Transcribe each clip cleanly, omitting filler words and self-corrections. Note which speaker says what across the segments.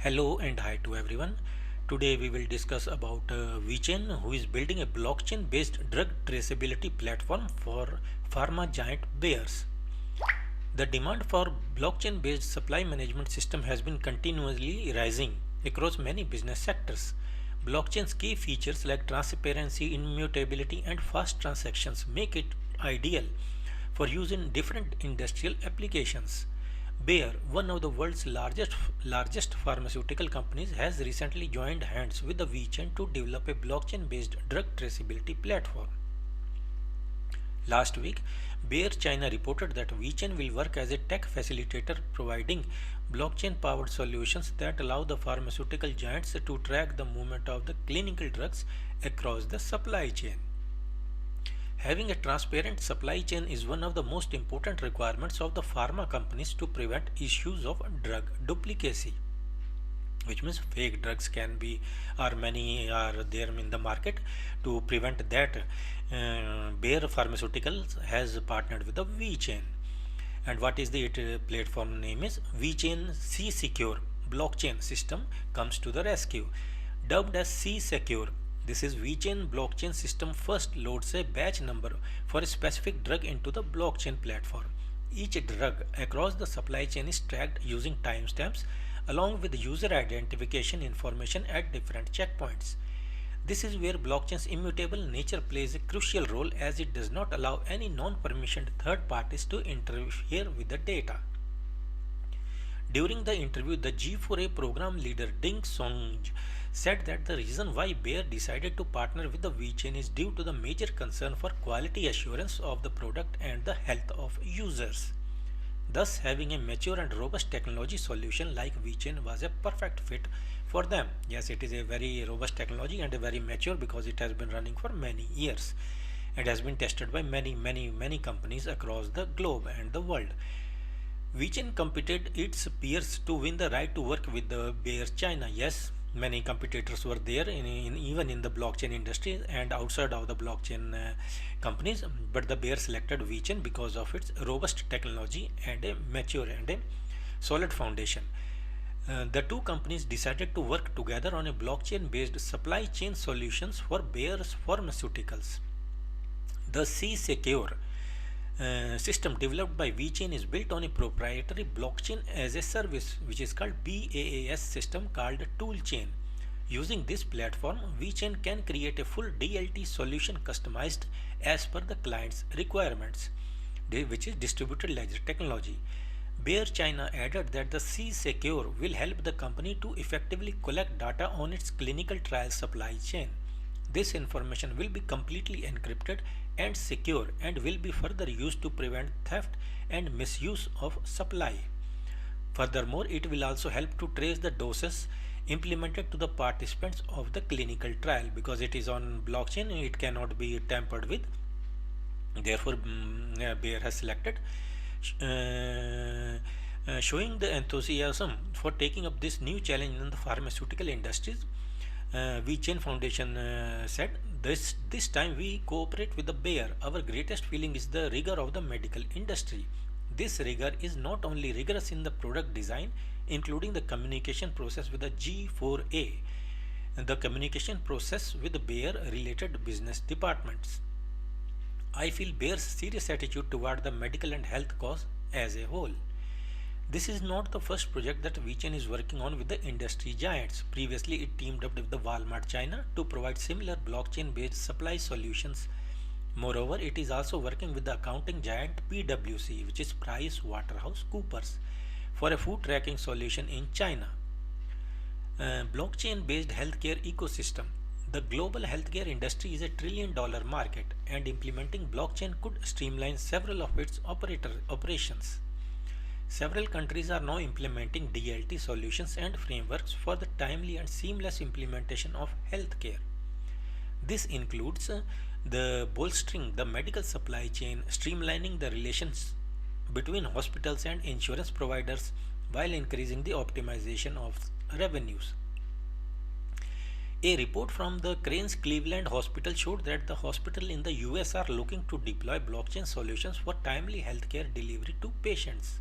Speaker 1: Hello and hi to everyone. Today we will discuss about VChain, who is building a blockchain-based drug traceability platform for pharma giant Bayers. The demand for blockchain-based supply management system has been continuously rising across many business sectors. Blockchain's key features like transparency, immutability, and fast transactions make it ideal for use in different industrial applications. Bayer, one of the world's largest pharmaceutical companies, has recently joined hands with the VChain to develop a blockchain-based drug traceability platform. Last week, Bayer China reported that VChain will work as a tech facilitator, providing blockchain-powered solutions that allow the pharmaceutical giants to track the movement of the clinical drugs across the supply chain. Having a transparent supply chain is one of the most important requirements of the pharma companies to prevent issues of drug duplicacy, which means fake drugs can be or many are there in the market. To prevent that, Bayer Pharmaceuticals has partnered with the VChain. And what is the platform name is VChain C Secure blockchain system comes to the rescue. Dubbed as C Secure, this is VChain blockchain system first loads a batch number for a specific drug into the blockchain platform. Each drug across the supply chain is tracked using timestamps along with user identification information at different checkpoints. This is where blockchain's immutable nature plays a crucial role, as it does not allow any non-permissioned third parties to interfere with the data. During the interview, the G4A program leader Ding Sonj said that the reason why Bayer decided to partner with the VChain is due to the major concern for quality assurance of the product and the health of users. Thus, having a mature and robust technology solution like VChain was a perfect fit for them. Yes, it is a very robust technology and a very mature because it has been running for many years and has been tested by many companies across the globe and the world. VChain competed its peers to win the right to work with the Bayer China. Yes, many competitors were there even in the blockchain industry and outside of the blockchain companies, but the Bayer selected VChain because of its robust technology and a mature and a solid foundation. The two companies decided to work together on a blockchain based supply chain solutions for Bayer's pharmaceuticals. The C Secure system developed by VChain is built on a proprietary blockchain as a service, which is called BaaS system called Toolchain. Using this platform, VChain can create a full DLT solution customized as per the client's requirements, which is distributed ledger technology. Bayer China added that the C Secure will help the company to effectively collect data on its clinical trial supply chain. This information will be completely encrypted and secure and will be further used to prevent theft and misuse of supply. Furthermore, it will also help to trace the doses implemented to the participants of the clinical trial. Because it is on blockchain, it cannot be tampered with. Therefore, Bayer has selected, showing the enthusiasm for taking up this new challenge in the pharmaceutical industries. VChain Foundation said, this time we cooperate with the Bayer. Our greatest feeling is the rigor of the medical industry. This rigor is not only rigorous in the product design, including the communication process with the G4A, and the communication process with the Bayer related business departments. I feel Bayer's serious attitude toward the medical and health cause as a whole. This is not the first project that VChain is working on with the industry giants. Previously, it teamed up with the Walmart China to provide similar blockchain-based supply solutions. Moreover, it is also working with the accounting giant PwC, which is Price Waterhouse Coopers, for a food tracking solution in China. Blockchain-based healthcare ecosystem. The global healthcare industry is a $1 trillion market, and implementing blockchain could streamline several of its operations. Several countries are now implementing DLT solutions and frameworks for the timely and seamless implementation of healthcare. This includes the bolstering the medical supply chain, streamlining the relations between hospitals and insurance providers while increasing the optimization of revenues. A report from the Cranes Cleveland Hospital showed that the hospital in the US are looking to deploy blockchain solutions for timely healthcare delivery to patients.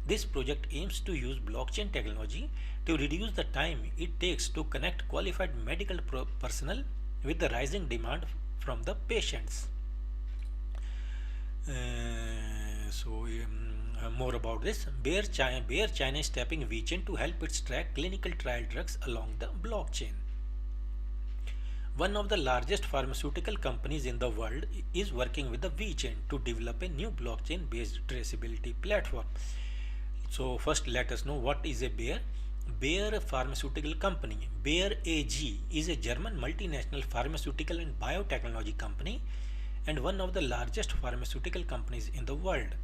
Speaker 1: This project aims to use blockchain technology to reduce the time it takes to connect qualified medical personnel with the rising demand from the patients. More about this. Bayer China is tapping VChain to help it track clinical trial drugs along the blockchain. One of the largest pharmaceutical companies in the world is working with the VChain to develop a new blockchain based traceability platform. So first let us know what is a Bayer. Bayer Pharmaceutical Company, Bayer AG, is a German multinational pharmaceutical and biotechnology company and one of the largest pharmaceutical companies in the world.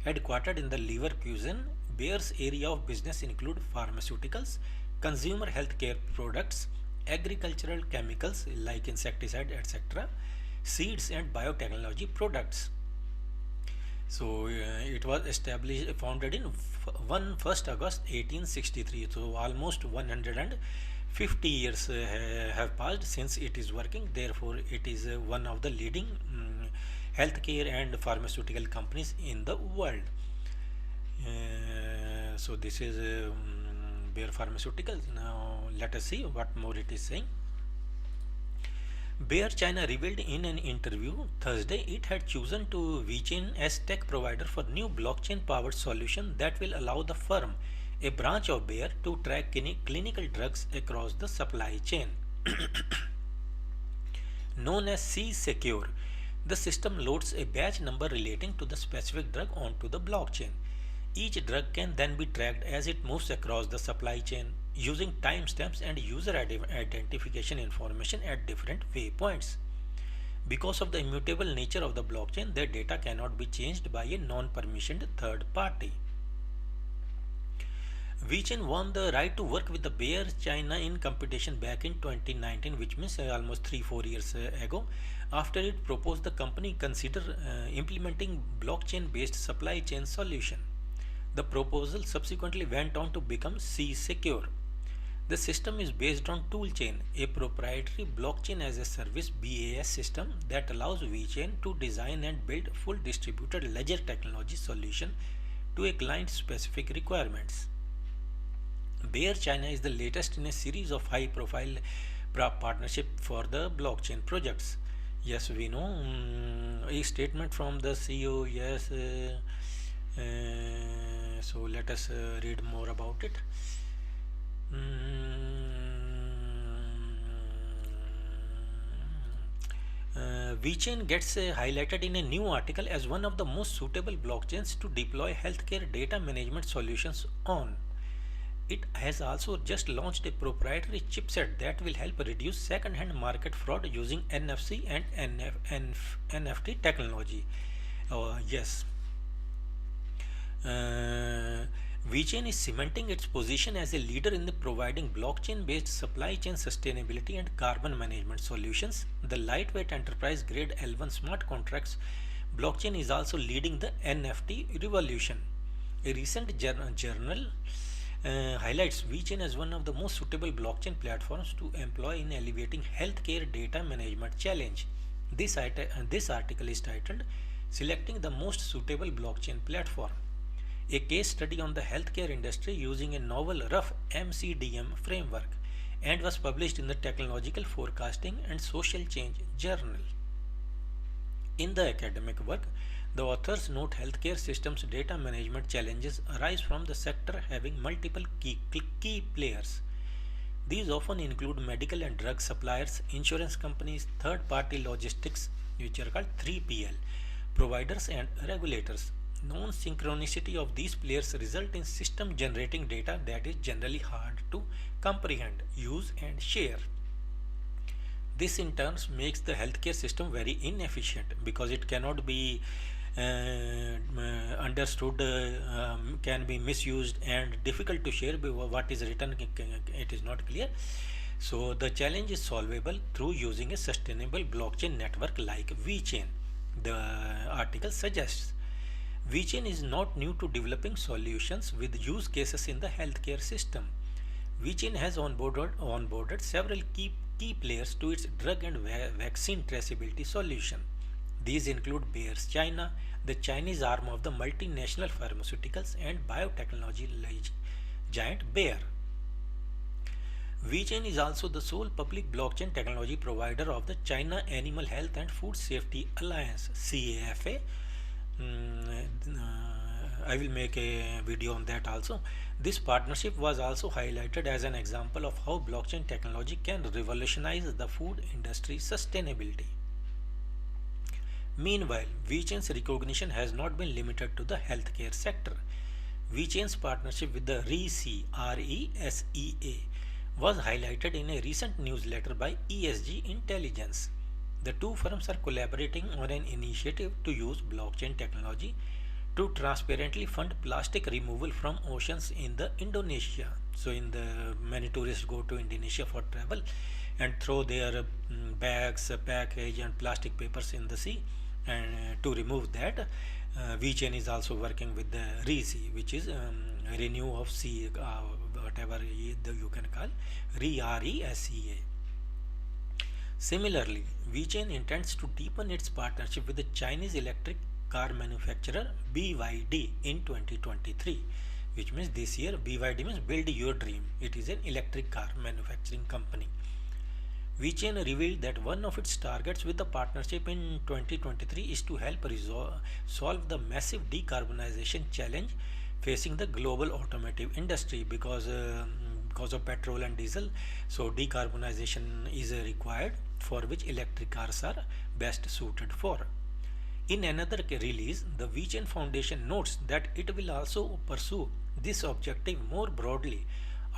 Speaker 1: Headquartered in the Leverkusen, Bayer's area of business include pharmaceuticals, consumer healthcare products, agricultural chemicals like insecticide, etc., seeds and biotechnology products. So it was founded in 1st August 1863. So almost 150 years have passed since it is working. Therefore, it is one of the leading healthcare and pharmaceutical companies in the world. So this is Bayer Pharmaceuticals. Now let us see what more it is saying. Bayer China revealed in an interview Thursday it had chosen to VChain as tech provider for new blockchain-powered solution that will allow the firm, a branch of Bayer, to track clinical drugs across the supply chain. Known as C-Secure, the system loads a batch number relating to the specific drug onto the blockchain. Each drug can then be tracked as it moves across the supply chain using timestamps and user identification information at different waypoints. Because of the immutable nature of the blockchain, their data cannot be changed by a non-permissioned third party. VChain won the right to work with the Bayer China in competition back in 2019, which means almost 3-4 years ago. After it proposed the company consider implementing blockchain-based supply chain solution. The proposal subsequently went on to become C-Secure. The system is based on Toolchain, a proprietary blockchain as a service BaaS system that allows VChain to design and build full distributed ledger technology solution to a client's specific requirements. Bayer China is the latest in a series of high-profile partnership for the blockchain projects. Yes, we know a statement from the CEO. Yes. So let us read more about it. VChain gets highlighted in a new article as one of the most suitable blockchains to deploy healthcare data management solutions on. It has also just launched a proprietary chipset that will help reduce second-hand market fraud using NFC and NFT technology. Yes. VChain is cementing its position as a leader in the providing blockchain-based supply chain sustainability and carbon management solutions. The lightweight enterprise-grade L1 smart contracts blockchain is also leading the NFT revolution. A recent journal highlights VChain as one of the most suitable blockchain platforms to employ in alleviating healthcare data management challenge. This article is titled "Selecting the Most Suitable Blockchain Platform," a case study on the healthcare industry using a novel rough MCDM framework, and was published in the Technological Forecasting and Social Change Journal. In the academic work, the authors note healthcare systems data management challenges arise from the sector having multiple key players. These often include medical and drug suppliers, insurance companies, third-party logistics, which are called 3PL, providers and regulators. Non-synchronicity of these players result in system generating data that is generally hard to comprehend, use and share. This in turn makes the healthcare system very inefficient because it cannot be understood, can be misused and difficult to share. What is written, it is not clear. So the challenge is solvable through using a sustainable blockchain network like VChain. The article suggests VChain is not new to developing solutions with use cases in the healthcare system. VChain has onboarded several key players to its drug and vaccine traceability solution. These include Bayer's China, the Chinese arm of the multinational pharmaceuticals and biotechnology giant Bayer. VChain is also the sole public blockchain technology provider of the China Animal Health and Food Safety Alliance (CAFA). I will make a video on that also. This partnership was also highlighted as an example of how blockchain technology can revolutionize the food industry sustainability. Meanwhile, VChain's recognition has not been limited to the healthcare sector. VChain's partnership with the RESEA was highlighted in a recent newsletter by ESG Intelligence. The two firms are collaborating on an initiative to use blockchain technology to transparently fund plastic removal from oceans in the Indonesia. So in the many tourists go to Indonesia for travel and throw their bags, package and plastic papers in the sea, and to remove that, VChain is also working with the RESEA, which is renew of sea, whatever you can call RESEA. Similarly, VChain intends to deepen its partnership with the Chinese electric car manufacturer BYD in 2023, which means this year. BYD means build your dream. It is an electric car manufacturing company. VChain revealed that one of its targets with the partnership in 2023 is to help solve the massive decarbonization challenge facing the global automotive industry because of petrol and diesel. So decarbonization is required, for which electric cars are best suited for. In another release, the VChain Foundation notes that it will also pursue this objective more broadly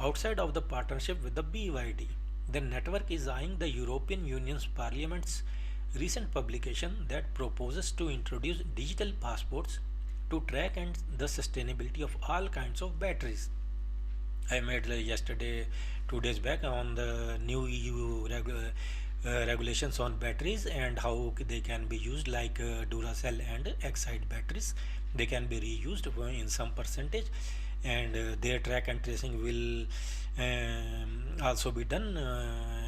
Speaker 1: outside of the partnership with the BYD. The network is eyeing the European Union's Parliament's recent publication that proposes to introduce digital passports to track and the sustainability of all kinds of batteries. I made yesterday, 2 days back, on the new EU regulations on batteries and how they can be used, like Duracell and Exide batteries. They can be reused in some percentage, and their track and tracing will also be done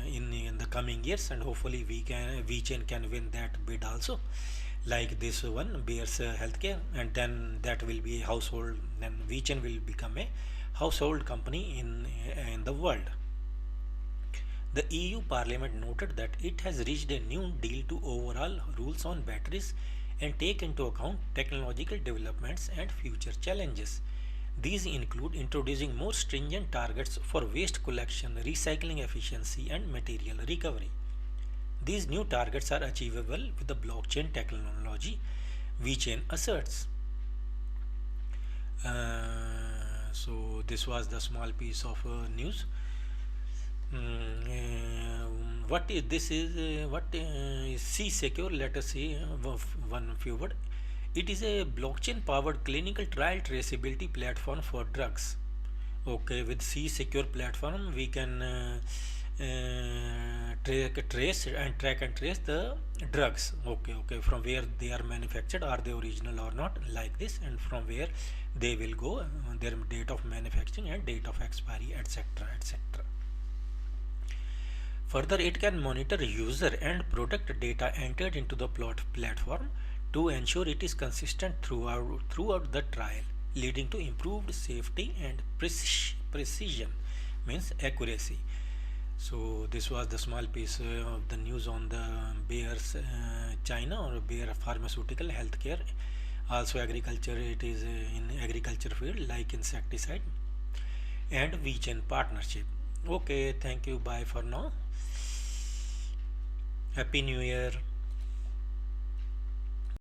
Speaker 1: in the coming years, and hopefully VChain can win that bid also, like this one Bayer's Healthcare, and then that will be a household. Then VChain will become a household company in the world. The EU Parliament noted that it has reached a new deal to overhaul rules on batteries and take into account technological developments and future challenges. These include introducing more stringent targets for waste collection, recycling efficiency, and material recovery. These new targets are achievable with the blockchain technology, VChain asserts. So this was the small piece of news. What is this is what is C Secure? Let us see one few word. It is a blockchain powered clinical trial traceability platform for drugs. Okay, with C Secure platform we can trace and track and trace the drugs. Okay, from where they are manufactured, are they original or not, like this, and from where they will go, their date of manufacturing and date of expiry, etc., etc. Further, it can monitor user and product data entered into the platform to ensure it is consistent throughout the trial, leading to improved safety and precision, means accuracy. So this was the small piece of the news on the Bayer's China, or Bayer pharmaceutical healthcare. Also agriculture, it is in agriculture field like insecticide, and VChain partnership. Okay, thank you, bye for now. Happy New Year.